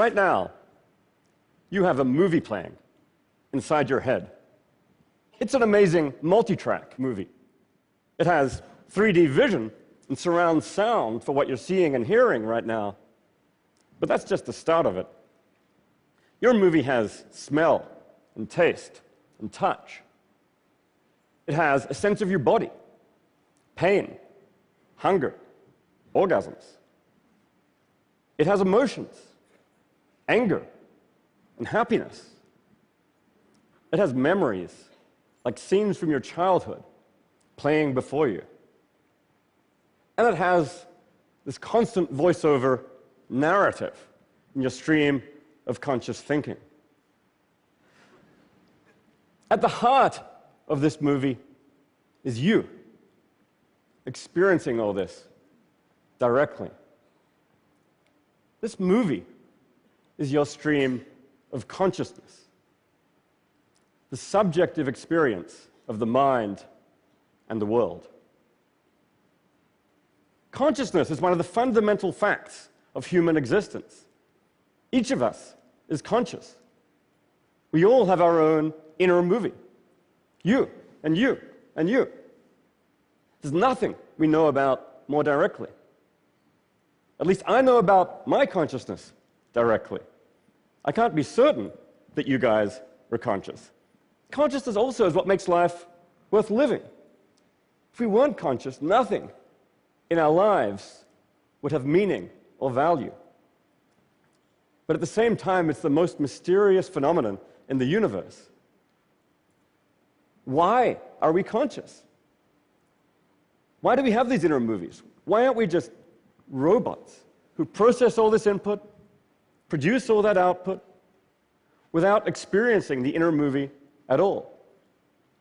Right now, you have a movie playing inside your head. It's an amazing multi-track movie. It has 3D vision and surround sound for what you're seeing and hearing right now. But that's just the start of it. Your movie has smell and taste and touch. It has a sense of your body, pain, hunger, orgasms. It has emotions, anger, and happiness. It has memories, like scenes from your childhood, playing before you. And it has this constant voiceover narrative in your stream of conscious thinking. At the heart of this movie is you, experiencing all this directly. This movie is your stream of consciousness, the subjective experience of the mind and the world. Consciousness is one of the fundamental facts of human existence. Each of us is conscious. We all have our own inner movie. You, and you, and you. There's nothing we know about more directly. At least I know about my consciousness directly. I can't be certain that you guys were conscious. Consciousness also is what makes life worth living. If we weren't conscious, nothing in our lives would have meaning or value. But at the same time, it's the most mysterious phenomenon in the universe. Why are we conscious? Why do we have these inner movies? Why aren't we just robots who process all this input, produce all that output, without experiencing the inner movie at all?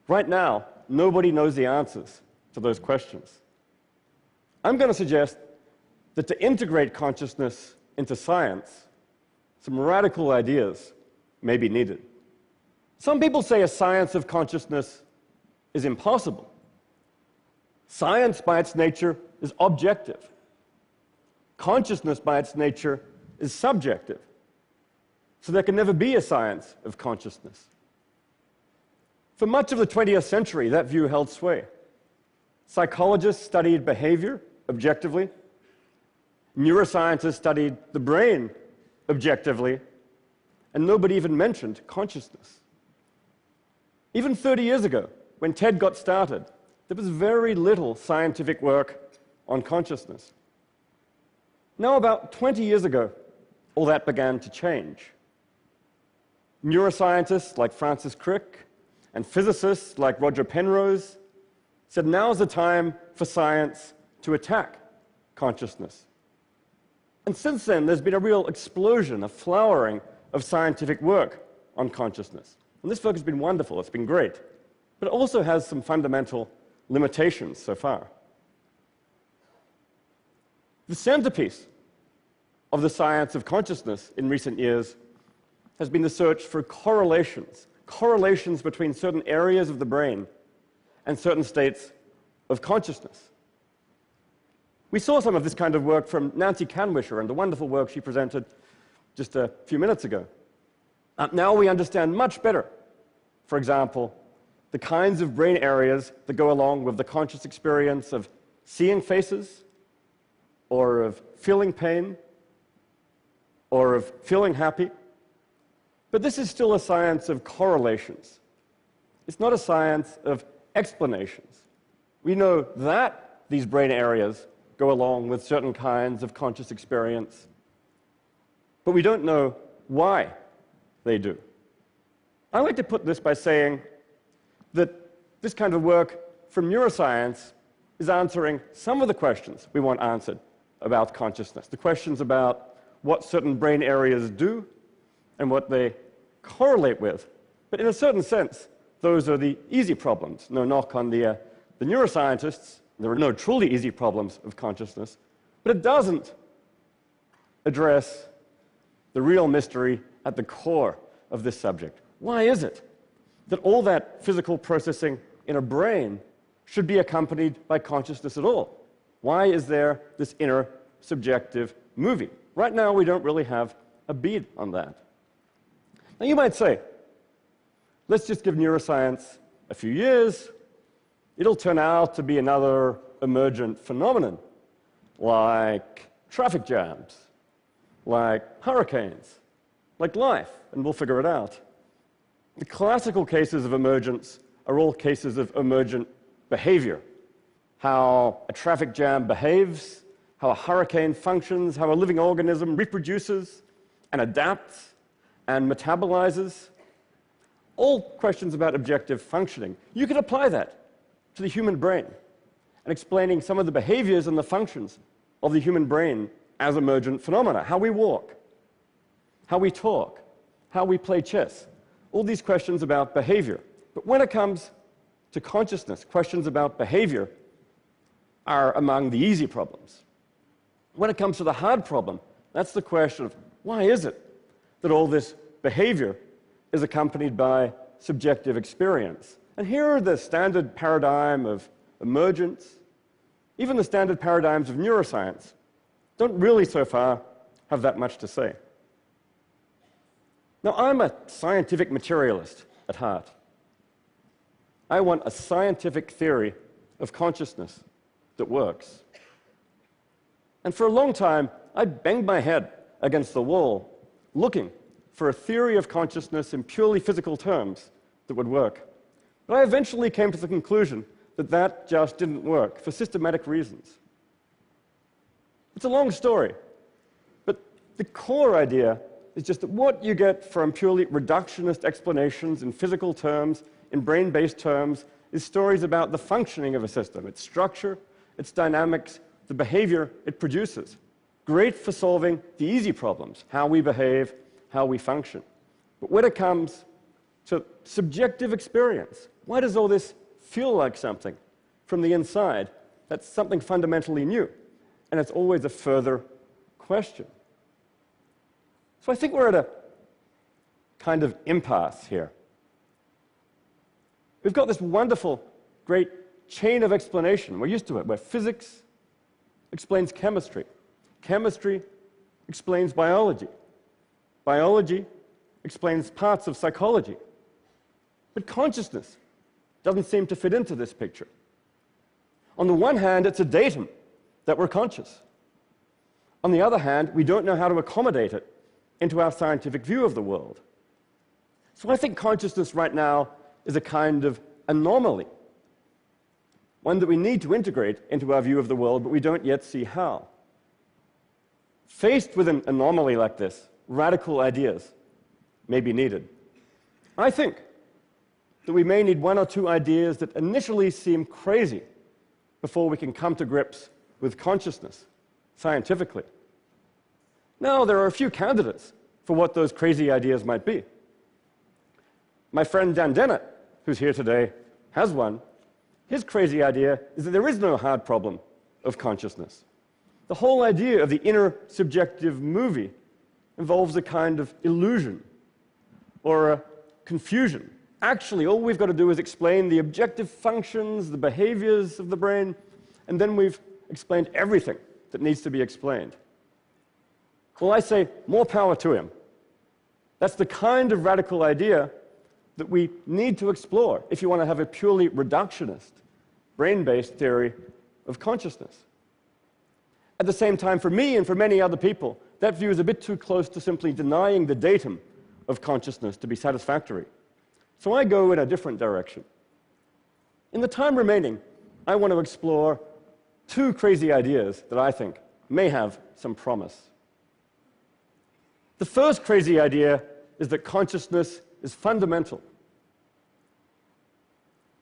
Right now, nobody knows the answers to those questions. I'm going to suggest that to integrate consciousness into science, some radical ideas may be needed. Some people say a science of consciousness is impossible. Science, by its nature, is objective. Consciousness, by its nature, is subjective. So there can never be a science of consciousness. For much of the 20th century, that view held sway. Psychologists studied behavior objectively. Neuroscientists studied the brain objectively. And nobody even mentioned consciousness. Even 30 years ago, when TED got started, there was very little scientific work on consciousness. Now, about 20 years ago, all that began to change. Neuroscientists like Francis Crick and physicists like Roger Penrose said now's the time for science to attack consciousness. And since then, there's been a real explosion, a flowering of scientific work on consciousness. And this work has been wonderful, it's been great, but it also has some fundamental limitations so far. The centerpiece of the science of consciousness in recent years has been the search for correlations between certain areas of the brain and certain states of consciousness. We saw some of this kind of work from Nancy Kanwisher and the wonderful work she presented just a few minutes ago. Now we understand much better, for example, the kinds of brain areas that go along with the conscious experience of seeing faces, or of feeling pain, or of feeling happy. But this is still a science of correlations. It's not a science of explanations. We know that these brain areas go along with certain kinds of conscious experience, but we don't know why they do. I like to put this by saying that this kind of work from neuroscience is answering some of the questions we want answered about consciousness, the questions about what certain brain areas do and what they correlate with. But in a certain sense, those are the easy problems. No knock on the neuroscientists. There are no truly easy problems of consciousness. But it doesn't address the real mystery at the core of this subject. Why is it that all that physical processing in a brain should be accompanied by consciousness at all? Why is there this inner subjective movie? Right now, we don't really have a bead on that. Now you might say, let's just give neuroscience a few years. It'll turn out to be another emergent phenomenon, like traffic jams, like hurricanes, like life, and we'll figure it out. The classical cases of emergence are all cases of emergent behavior. How a traffic jam behaves, how a hurricane functions, how a living organism reproduces and adapts and metabolizes. All questions about objective functioning. You could apply that to the human brain and explaining some of the behaviors and the functions of the human brain as emergent phenomena. How we walk, how we talk, how we play chess. All these questions about behavior. But when it comes to consciousness, questions about behavior are among the easy problems. When it comes to the hard problem, that's the question of why is it that all this behavior is accompanied by subjective experience? And here are the standard paradigm of emergence, even the standard paradigms of neuroscience don't really so far have that much to say. Now, I'm a scientific materialist at heart. I want a scientific theory of consciousness that works. And for a long time, I banged my head against the wall looking for a theory of consciousness in purely physical terms that would work. But I eventually came to the conclusion that that just didn't work for systematic reasons. It's a long story, but the core idea is just that what you get from purely reductionist explanations in physical terms, in brain-based terms, is stories about the functioning of a system, its structure, its dynamics, the behavior it produces. Great for solving the easy problems, how we behave, how we function. But when it comes to subjective experience, why does all this feel like something from the inside? That's something fundamentally new, and it's always a further question. So I think we're at a kind of impasse here. We've got this wonderful, great chain of explanation. We're used to it, where physics explains chemistry. Chemistry explains biology. Biology explains parts of psychology. But consciousness doesn't seem to fit into this picture. On the one hand, it's a datum that we're conscious. On the other hand, we don't know how to accommodate it into our scientific view of the world. So I think consciousness right now is a kind of anomaly, one that we need to integrate into our view of the world, but we don't yet see how. Faced with an anomaly like this, radical ideas may be needed. I think that we may need one or two ideas that initially seem crazy before we can come to grips with consciousness scientifically. Now, there are a few candidates for what those crazy ideas might be. My friend Dan Dennett, who's here today, has one. His crazy idea is that there is no hard problem of consciousness. The whole idea of the inner subjective movie involves a kind of illusion or a confusion. Actually, all we've got to do is explain the objective functions, the behaviors of the brain, and then we've explained everything that needs to be explained. Well, I say, more power to him. That's the kind of radical idea that we need to explore if you want to have a purely reductionist, brain-based theory of consciousness. At the same time, for me and for many other people, that view is a bit too close to simply denying the datum of consciousness to be satisfactory. So I go in a different direction. In the time remaining, I want to explore two crazy ideas that I think may have some promise. The first crazy idea is that consciousness is fundamental.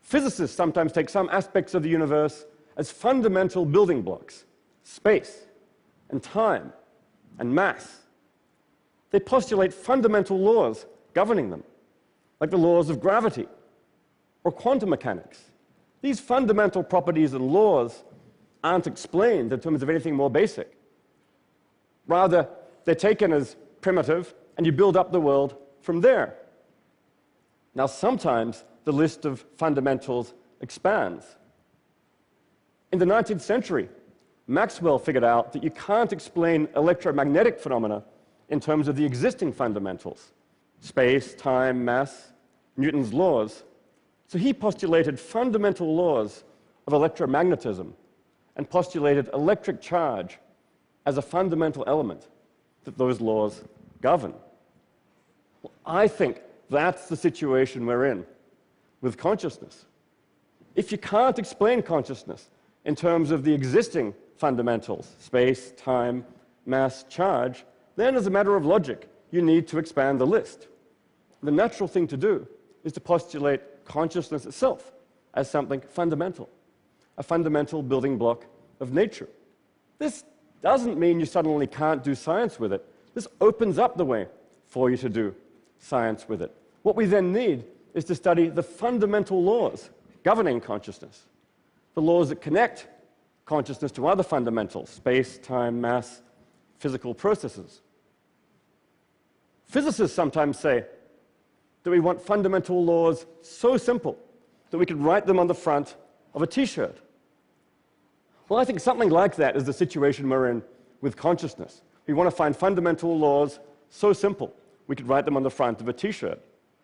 Physicists sometimes take some aspects of the universe as fundamental building blocks: space and time and mass. They postulate fundamental laws governing them, like the laws of gravity or quantum mechanics. These fundamental properties and laws aren't explained in terms of anything more basic. Rather, they're taken as primitive, and you build up the world from there. Now, sometimes the list of fundamentals expands. In the 19th century, Maxwell figured out that you can't explain electromagnetic phenomena in terms of the existing fundamentals, space, time, mass, Newton's laws. So he postulated fundamental laws of electromagnetism and postulated electric charge as a fundamental element that those laws govern. Well, I think that's the situation we're in with consciousness. If you can't explain consciousness in terms of the existing fundamentals, space, time, mass, charge, then as a matter of logic, you need to expand the list. The natural thing to do is to postulate consciousness itself as something fundamental, a fundamental building block of nature. This doesn't mean you suddenly can't do science with it. This opens up the way for you to do science with it. What we then need is to study the fundamental laws governing consciousness, the laws that connect consciousness to other fundamentals, space, time, mass, physical processes. Physicists sometimes say that we want fundamental laws so simple that we could write them on the front of a T-shirt. Well, I think something like that is the situation we're in with consciousness. We want to find fundamental laws so simple we could write them on the front of a T-shirt.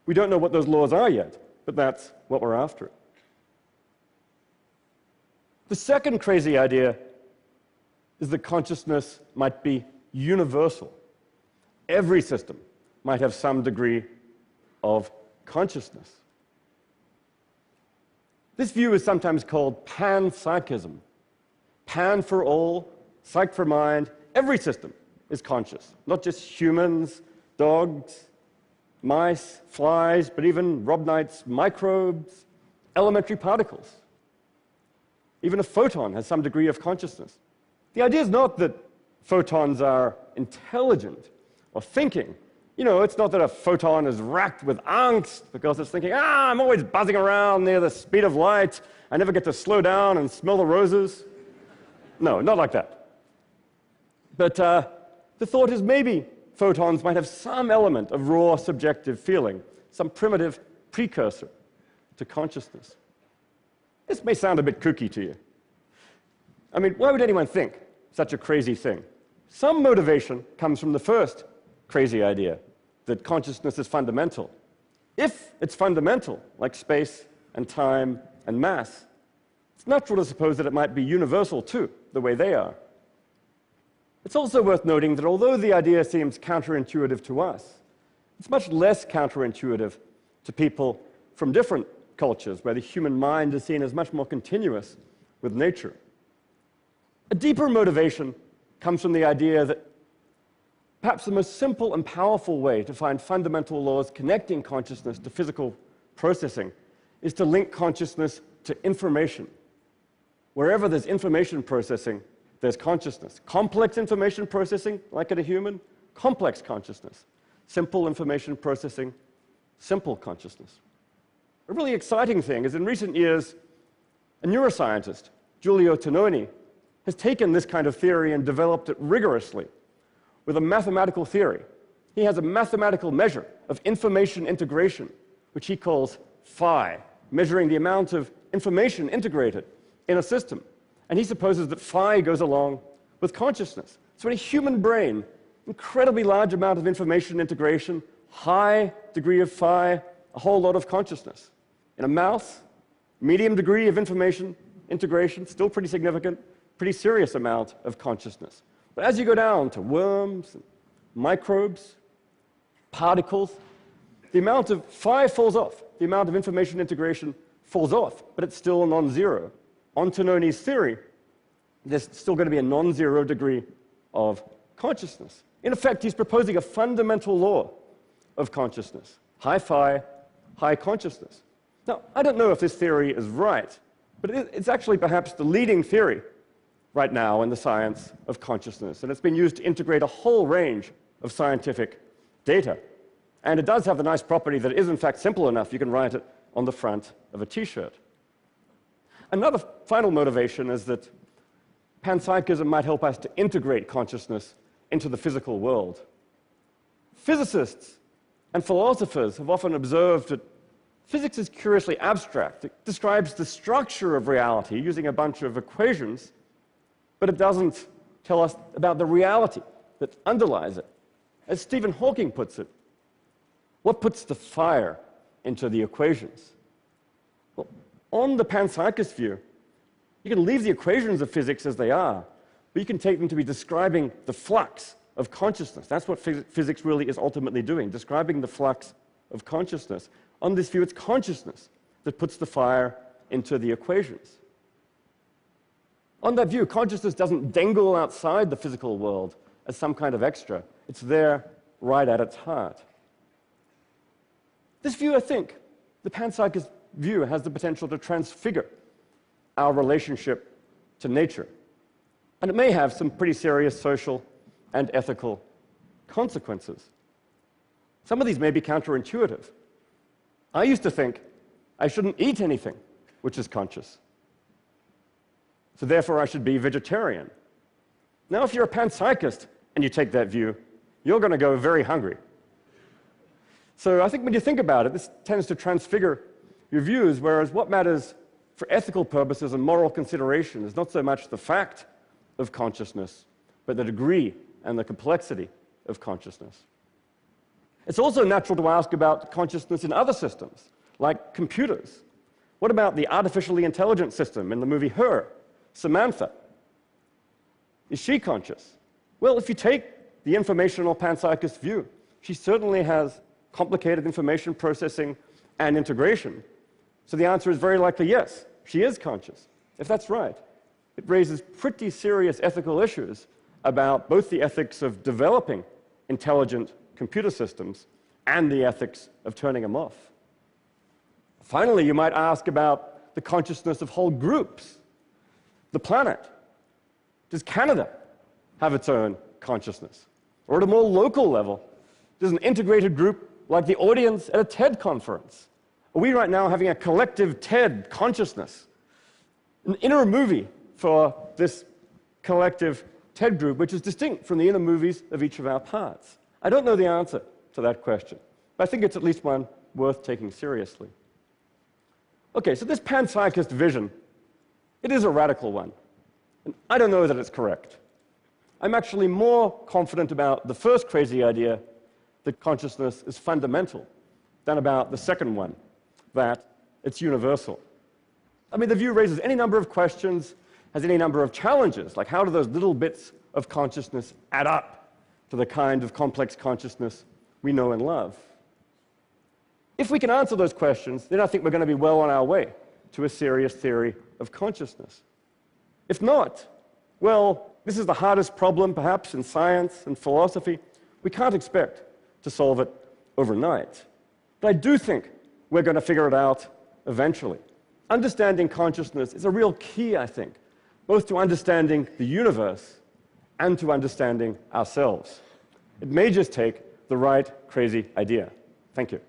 We don't know what those laws are yet, but that's what we're after. The second crazy idea is that consciousness might be universal. Every system might have some degree of consciousness. This view is sometimes called panpsychism. Pan for all, psych for mind. Every system is conscious, not just humans, dogs, mice, flies, but even Rob Knight's microbes, elementary particles. Even a photon has some degree of consciousness. The idea is not that photons are intelligent or thinking. You know, it's not that a photon is racked with angst because it's thinking, I'm always buzzing around near the speed of light. I never get to slow down and smell the roses. No, not like that. But the thought is maybe photons might have some element of raw subjective feeling, some primitive precursor to consciousness. This may sound a bit kooky to you. I mean, why would anyone think such a crazy thing? Some motivation comes from the first crazy idea, that consciousness is fundamental. If it's fundamental, like space and time and mass, it's natural to suppose that it might be universal too, the way they are. It's also worth noting that although the idea seems counterintuitive to us, it's much less counterintuitive to people from different cultures, where the human mind is seen as much more continuous with nature. A deeper motivation comes from the idea that perhaps the most simple and powerful way to find fundamental laws connecting consciousness to physical processing is to link consciousness to information. Wherever there's information processing, there's consciousness. Complex information processing, like in a human, complex consciousness. Simple information processing, simple consciousness. A really exciting thing is in recent years, a neuroscientist, Giulio Tononi, has taken this kind of theory and developed it rigorously with a mathematical theory. He has a mathematical measure of information integration, which he calls phi, measuring the amount of information integrated in a system. And he supposes that phi goes along with consciousness. So in a human brain, incredibly large amount of information integration, high degree of phi, a whole lot of consciousness. In a mouse, medium degree of information integration, still pretty significant, pretty serious amount of consciousness. But as you go down to worms, and microbes, particles, the amount of phi falls off. The amount of information integration falls off, but it's still non-zero. On Tononi's theory, there's still going to be a non-zero degree of consciousness. In effect, he's proposing a fundamental law of consciousness. High phi, high consciousness. Now, I don't know if this theory is right, but it's actually perhaps the leading theory right now in the science of consciousness, and it's been used to integrate a whole range of scientific data. And it does have the nice property that it is, in fact, simple enough you can write it on the front of a T-shirt. Another final motivation is that panpsychism might help us to integrate consciousness into the physical world. Physicists and philosophers have often observed that physics is curiously abstract. It describes the structure of reality using a bunch of equations, but it doesn't tell us about the reality that underlies it. As Stephen Hawking puts it, what puts the fire into the equations? Well, on the panpsychist view, you can leave the equations of physics as they are, but you can take them to be describing the flux of consciousness. That's what physics really is ultimately doing, describing the flux of consciousness. On this view, it's consciousness that puts the fire into the equations. On that view, consciousness doesn't dangle outside the physical world as some kind of extra. It's there right at its heart. This view, I think, the panpsychist view, has the potential to transfigure our relationship to nature. And it may have some pretty serious social and ethical consequences. Some of these may be counterintuitive. I used to think I shouldn't eat anything which is conscious, so therefore I should be vegetarian. Now, if you're a panpsychist and you take that view, you're going to go very hungry. So I think when you think about it, this tends to transfigure your views, whereas what matters for ethical purposes and moral consideration is not so much the fact of consciousness, but the degree and the complexity of consciousness. It's also natural to ask about consciousness in other systems, like computers. What about the artificially intelligent system in the movie Her, Samantha? Is she conscious? Well, if you take the informational panpsychist view, she certainly has complicated information processing and integration. So the answer is very likely yes, she is conscious. If that's right, it raises pretty serious ethical issues about both the ethics of developing intelligent computer systems and the ethics of turning them off. Finally, you might ask about the consciousness of whole groups. The planet. Does Canada have its own consciousness? Or at a more local level, does an integrated group like the audience at a TED conference? Are we right now having a collective TED consciousness? An inner movie for this collective TED group, which is distinct from the inner movies of each of our parts? I don't know the answer to that question, but I think it's at least one worth taking seriously. Okay, so this panpsychist vision, it is a radical one, and I don't know that it's correct. I'm actually more confident about the first crazy idea, that consciousness is fundamental, than about the second one, that it's universal. I mean, the view raises any number of questions, has any number of challenges, like how do those little bits of consciousness add up to the kind of complex consciousness we know and love? If we can answer those questions, then I think we're going to be well on our way to a serious theory of consciousness. If not, well, this is the hardest problem, perhaps, in science and philosophy. We can't expect to solve it overnight. But I do think we're going to figure it out eventually. Understanding consciousness is a real key, I think, both to understanding the universe and to understanding ourselves. It may just take the right crazy idea. Thank you.